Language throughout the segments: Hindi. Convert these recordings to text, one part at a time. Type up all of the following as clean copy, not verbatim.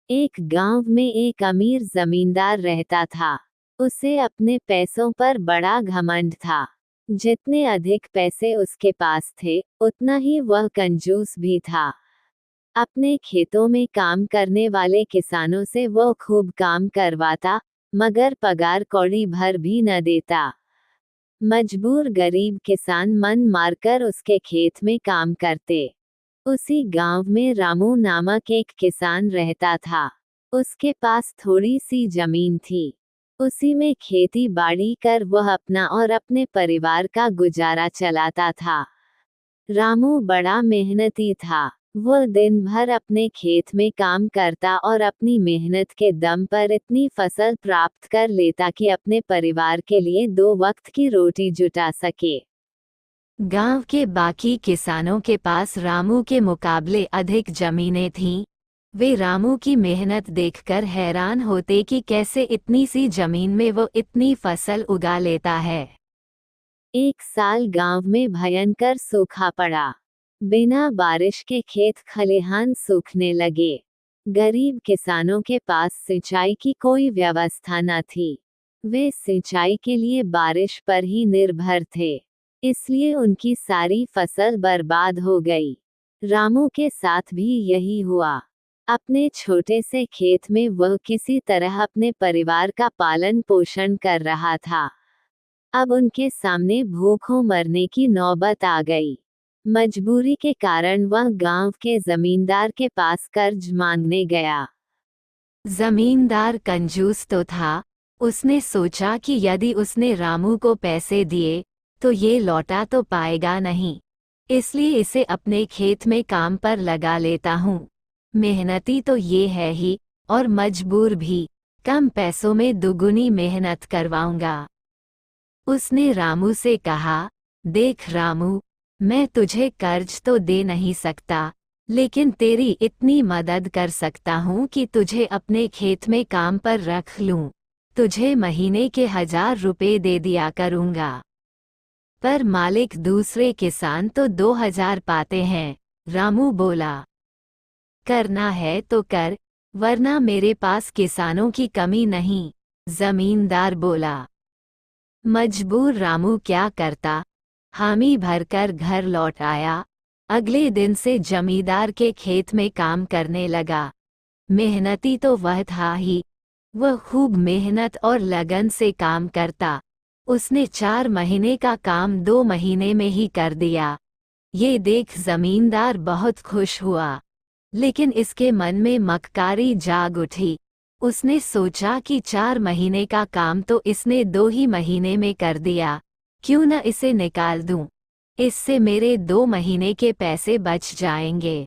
एक गांव में एक अमीर जमींदार रहता था। उसे अपने पैसों पर बड़ा घमंड था। जितने अधिक पैसे उसके पास थे, उतना ही वह कंजूस भी था। अपने खेतों में काम करने वाले किसानों से वह खूब काम करवाता, मगर पगार कौड़ी भर भी न देता। मजबूर गरीब किसान मन मारकर उसके खेत में काम करते। उसी गांव में रामू नामक एक किसान रहता था। उसके पास थोड़ी सी जमीन थी। उसी में खेती बाड़ी कर वह अपना और अपने परिवार का गुजारा चलाता था। रामू बड़ा मेहनती था। वह दिन भर अपने खेत में काम करता और अपनी मेहनत के दम पर इतनी फसल प्राप्त कर लेता कि अपने परिवार के लिए 2 वक्त की रोटी जुटा सके। गांव के बाकी किसानों के पास रामू के मुकाबले अधिक जमीनें थीं। वे रामू की मेहनत देखकर हैरान होते कि कैसे इतनी सी जमीन में वो इतनी फसल उगा लेता है। एक साल गांव में भयंकर सूखा पड़ा। बिना बारिश के खेत खलिहान सूखने लगे। गरीब किसानों के पास सिंचाई की कोई व्यवस्था न थी। वे सिंचाई के लिए बारिश पर ही निर्भर थे, इसलिए उनकी सारी फसल बर्बाद हो गई। रामू के साथ भी यही हुआ। अपने छोटे से खेत में वह किसी तरह अपने परिवार का पालन पोषण कर रहा था। अब उनके सामने भूखों मरने की नौबत आ गई। मजबूरी के कारण वह गांव के जमींदार के पास कर्ज मांगने गया। जमींदार कंजूस तो था। उसने सोचा कि यदि उसने रामू को पैसे दिए तो ये लौटा तो पाएगा नहीं, इसलिए इसे अपने खेत में काम पर लगा लेता हूँ। मेहनती तो ये है ही, और मजबूर भी। कम पैसों में दुगुनी मेहनत करवाऊंगा। उसने रामू से कहा, देख रामू, मैं तुझे कर्ज तो दे नहीं सकता, लेकिन तेरी इतनी मदद कर सकता हूँ कि तुझे अपने खेत में काम पर रख लूँ। तुझे महीने के 1000 रुपए दे दिया करूँगा। पर मालिक दूसरे किसान तो 2000 पाते हैं। रामू बोला, करना है तो कर, वरना मेरे पास किसानों की कमी नहीं। जमींदार बोला। मजबूर रामू क्या करता, हामी भरकर घर लौट आया। अगले दिन से जमींदार के खेत में काम करने लगा। मेहनती तो वह था ही। वह खूब मेहनत और लगन से काम करता। उसने 4 महीने का काम 2 महीने में ही कर दिया। ये देख जमींदार बहुत खुश हुआ, लेकिन इसके मन में मक्कारी जाग उठी। उसने सोचा कि 4 महीने का काम तो इसने 2 ही महीने में कर दिया, क्यों न इसे निकाल दूं। इससे मेरे 2 महीने के पैसे बच जाएंगे।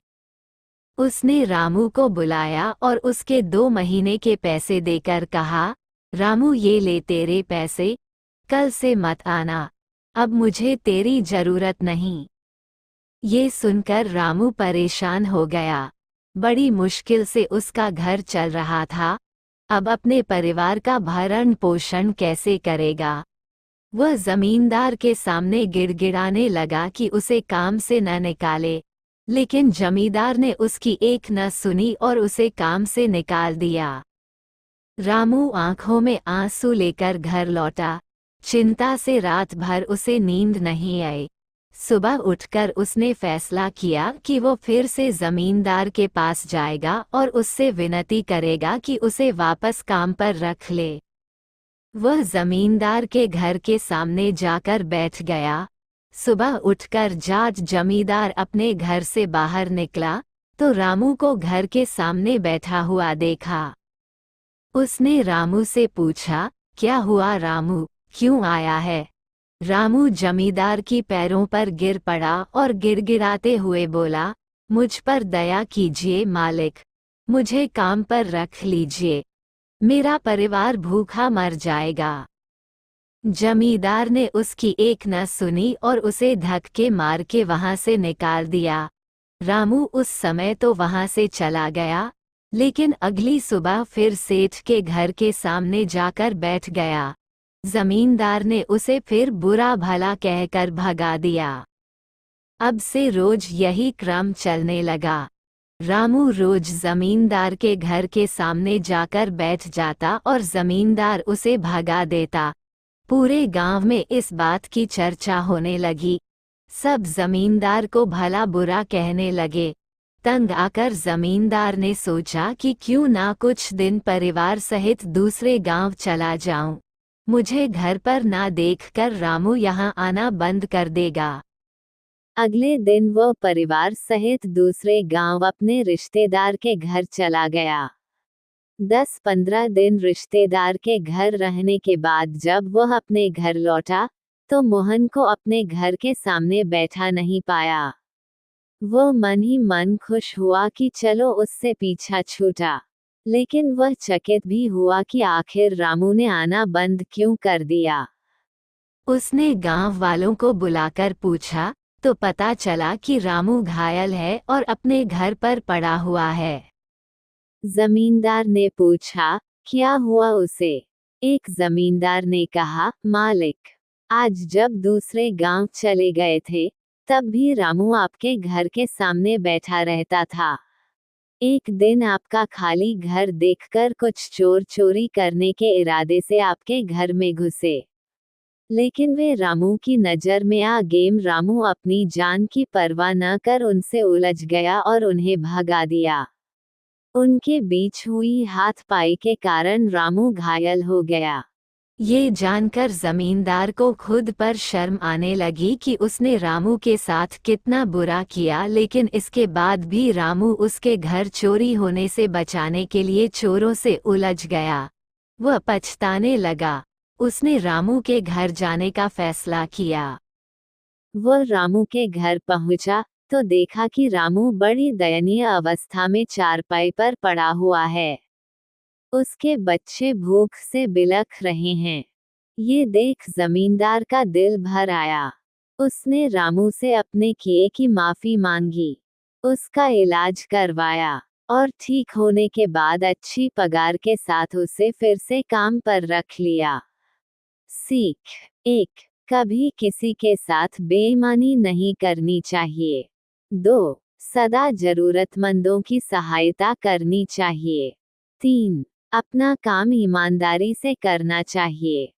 उसने रामू को बुलाया और उसके 2 महीने के पैसे देकर कहा, रामू ये ले तेरे पैसे, कल से मत आना, अब मुझे तेरी जरूरत नहीं। ये सुनकर रामू परेशान हो गया। बड़ी मुश्किल से उसका घर चल रहा था। अब अपने परिवार का भरण पोषण कैसे करेगा। वह जमींदार के सामने गिड़गिड़ाने लगा कि उसे काम से न निकाले, लेकिन जमींदार ने उसकी एक न सुनी और उसे काम से निकाल दिया। रामू आंखों में आंसू लेकर घर लौटा। चिंता से रात भर उसे नींद नहीं आई। सुबह उठकर उसने फैसला किया कि वो फिर से जमींदार के पास जाएगा और उससे विनती करेगा कि उसे वापस काम पर रख ले। वह जमींदार के घर के सामने जाकर बैठ गया। सुबह उठकर जमींदार अपने घर से बाहर निकला तो रामू को घर के सामने बैठा हुआ देखा। उसने रामू से पूछा, क्या हुआ रामू, क्यों आया है। रामू जमींदार की पैरों पर गिर पड़ा और गिड़गिड़ाते हुए बोला, मुझ पर दया कीजिए मालिक, मुझे काम पर रख लीजिए, मेरा परिवार भूखा मर जाएगा। जमींदार ने उसकी एक न सुनी और उसे धक्के मार के वहां से निकाल दिया। रामू उस समय तो वहां से चला गया, लेकिन अगली सुबह फिर सेठ के घर के सामने जाकर बैठ गया। जमींदार ने उसे फिर बुरा भला कहकर भगा दिया। अब से रोज यही क्रम चलने लगा। रामू रोज जमींदार के घर के सामने जाकर बैठ जाता और जमींदार उसे भगा देता। पूरे गांव में इस बात की चर्चा होने लगी। सब जमींदार को भला बुरा कहने लगे। तंग आकर जमींदार ने सोचा कि क्यों ना कुछ दिन परिवार सहित दूसरे गांव चला जाऊं। मुझे घर पर ना देखकर रामू यहां आना बंद कर देगा। अगले दिन वो परिवार सहित दूसरे गांव अपने रिश्तेदार के घर चला गया। 10-15 दिन रिश्तेदार के घर रहने के बाद जब वह अपने घर लौटा तो मोहन को अपने घर के सामने बैठा नहीं पाया। वो मन ही मन खुश हुआ कि चलो उससे पीछा छूटा, लेकिन वह चकित भी हुआ कि आखिर रामू ने आना बंद क्यों कर दिया। उसने गांव वालों को बुलाकर पूछा तो पता चला कि रामू घायल है और अपने घर पर पड़ा हुआ है। जमींदार ने पूछा, क्या हुआ उसे? एक जमींदार ने कहा, मालिक, आज जब दूसरे गांव चले गए थे तब भी रामू आपके घर के सामने बैठा रहता था। एक दिन आपका खाली घर देखकर कुछ चोर चोरी करने के इरादे से आपके घर में घुसे, लेकिन वे रामू की नज़र में आ गए। रामू अपनी जान की परवाह न कर उनसे उलझ गया और उन्हें भगा दिया। उनके बीच हुई हाथापाई के कारण रामू घायल हो गया। ये जानकर जमींदार को खुद पर शर्म आने लगी कि उसने रामू के साथ कितना बुरा किया, लेकिन इसके बाद भी रामू उसके घर चोरी होने से बचाने के लिए चोरों से उलझ गया। वह पछताने लगा। उसने रामू के घर जाने का फैसला किया। वह रामू के घर पहुंचा तो देखा कि रामू बड़ी दयनीय अवस्था में चारपाई पर पड़ा हुआ है। उसके बच्चे भूख से बिलख रहे हैं। ये देख जमींदार का दिल भर आया। उसने रामू से अपने किए की माफी मांगी, उसका इलाज करवाया और ठीक होने के बाद अच्छी पगार के साथ उसे फिर से काम पर रख लिया। सीख 1. कभी किसी के साथ बेईमानी नहीं करनी चाहिए। 2. सदा जरूरतमंदों की सहायता करनी चाहिए। 3. अपना काम ईमानदारी से करना चाहिए।